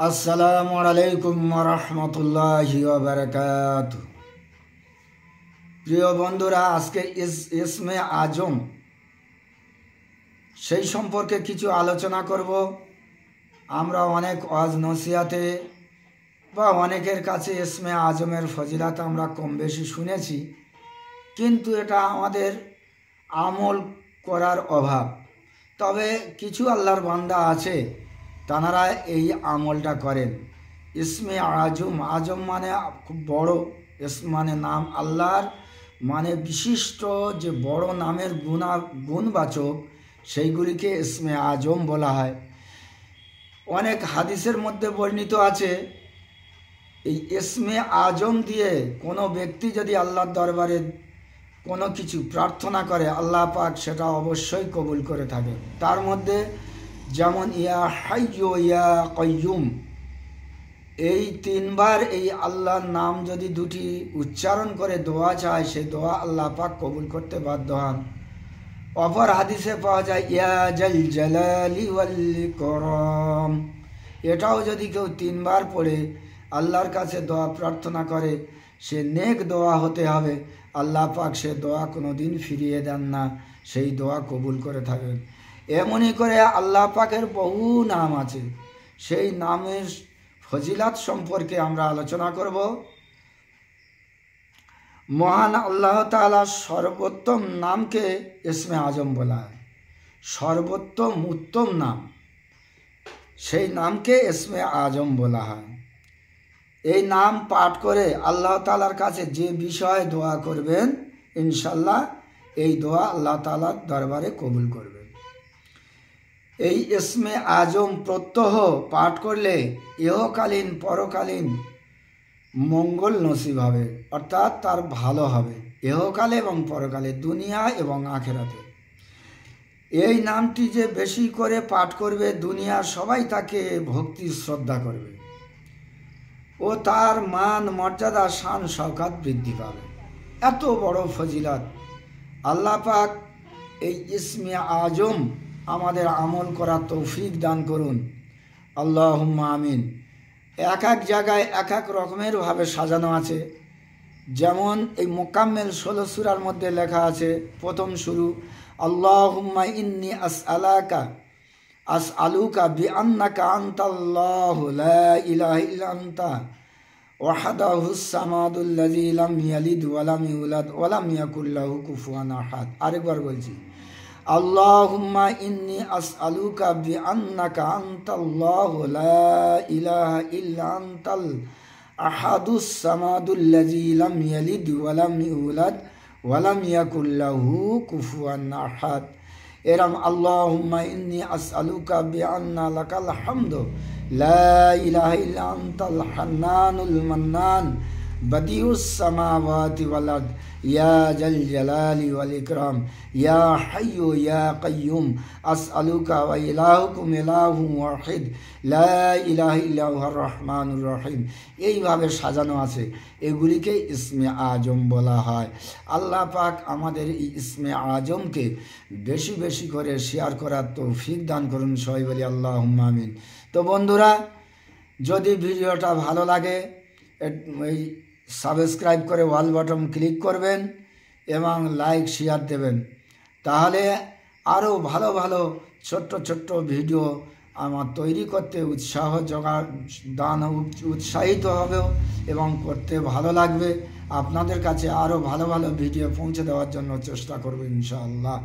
আসসালামু আলাইকুম ওয়া রাহমাতুল্লাহি ওয়া বারাকাতুহু। প্রিয় বন্ধুরা, আজকে ইসমে আজম সেই সম্পর্কে কিছু আলোচনা করব। আমরা অনেক ওয়াজ নসিহাতে বা অনেকের কাছে ইসমে আজমের ফজিলত আমরা কম বেশি শুনেছি, কিন্তু এটা আমাদের আমল করার অভাব। তবে কিছু আল্লাহর বান্দা আছে, তাঁরা এই আমলটা করেন। ইসমে আজম, আজম মানে খুব বড়, ইসম মানে নাম আল্লাহর, মানে বিশিষ্ট যে বড় নামের গুণবাচক, সেইগুলিকে ইসমে আজম বলা হয়। অনেক হাদিসের মধ্যে বর্ণিত আছে, এই ইসমে আজম দিয়ে কোনো ব্যক্তি যদি আল্লাহর দরবারে কোনো কিছু প্রার্থনা করে, আল্লাহ পাক সেটা অবশ্যই কবুল করে থাকে। তার মধ্যে যেমন ইয়া হাইয়্যু ইয়া কাইয়্যুম, এই তিনবার এই আল্লাহর নাম যদি দুটি উচ্চারণ করে দোয়া চায়, সেই দোয়া আল্লাহ পাক কবুল করতে বাধ্য হন। অপর হাদিসে পাওয়া যায় ইয়া জাল জালালি ওয়াল ইকরাম, এটাও যদি কেউ তিনবার পড়ে আল্লাহর কাছে দোয়া প্রার্থনা করে, সে নেক দোয়া হতে হবে। আল্লাহ পাক সে দোয়া কোনো দিন ফিরিয়ে দেন না, সেই দোয়া কবুল করে থাকেন। এমনই করে আল্লাহ পাকের বহু নাম আছে, সেই নামের ফজিলাত সম্পর্কে আমরা আলোচনা করব। মহান আল্লাহ তাআলার সর্বোত্তম নামকে ইসমে আজম বলা হয়। সর্বোত্তম উত্তম নাম, সেই নামকে ইসমে আজম বলা হয়। এই নাম পাঠ করে আল্লাহ তাআলার কাছে যে বিষয়ে দোয়া করবেন, ইনশাল্লাহ এই দোয়া আল্লাহ তাআলার দরবারে কবুল করবেন। এই ইসমে আজম প্রত্যহ পাঠ করলে ইহকালীন পরকালীন মঙ্গল নসিব হবে, অর্থাৎ তার ভালো হবে ইহকালে এবং পরকালে, দুনিয়া এবং আখেরাতে। এই নামটি যে বেশি করে পাঠ করবে, দুনিয়ার সবাই তাকে ভক্তি শ্রদ্ধা করবে ও তার মান মর্যাদা শান শওকত বৃদ্ধি পাবে। এত বড় ফজিলত আল্লাহ পাক এই ইসমে আজম আমাদের আমল করার তৌফিক দান করুন, আল্লাহুম্মা আমিন। এক এক জায়গায় এক এক রকমের ভাবে সাজানো আছে। যেমন এই মোকাম্মেল 16 সূরার মধ্যে লেখা আছে, প্রথম শুরু আল্লাহুম্মা ইন্নী আসআলুকা বিআন্নাকা আনতাল্লাহু লা ইলাহা ইল্লা আনতা ওয়াহদাহুস সামাদুল্লাযী লাম ইয়ালিদ ওয়া লাম ইউলাদ ওয়া লাম ইয়াকুল লাহু কুফুয়ান আহাদ। আরেকবার বলছি, আল্লাহুম্মা ইন্নী আসআলুকা বিআন্নাকা আনতাল্লাহু লা ইলাহা ইল্লা আনতাল আহাদুস সামাদুল্লাযী লাম ইয়ালিদ ওয়া লাম ইউলাদ ওয়া লাম ইয়াকুল লাহু কুফুয়ান আহাদ। এরম আল্লাহুম্মা ইন্নী আসআলুকা বিআন্না লাকাল হামদু লা ইলাহা ইল্লা আনতাল হান্নানুল মান্নান বাদিউস সামাওয়াতি ওয়াল আরদ ইয়া জাল জালালি ওয়াল ইকরাম ইয়া হাইয়্যু ইয়া কাইয়্যুম আসআলুকা ওয়া ইলাহুকুম ইলাহুন ওয়াহিদ লা ইলাহা ইল্লা হুয়ার রহমানুর রহিম। এইভাবে সাজানো আছে, এগুলিকে ইসমে আজম বলা হয়। আল্লাহ পাক আমাদের এই ইসমে আজমকে বেশি বেশি করে শেয়ার করার তৌফিক দান করুন, সবাই বলি আল্লাহুম্মা আমিন। তো বন্ধুরা, যদি ভিডিওটা ভালো লাগে এই সাবস্ক্রাইব করে অল বাটন ক্লিক করবেন এবং লাইক শেয়ার দেবেন, তাহলে আরও ভালো ভালো ছোট্ট ছোট্ট ভিডিও আমার তৈরি করতে উৎসাহিত হবে এবং করতে ভালো লাগবে। আপনাদের কাছে আরও ভালো ভালো ভিডিও পৌঁছে দেওয়ার জন্য চেষ্টা করব ইনশাআল্লাহ।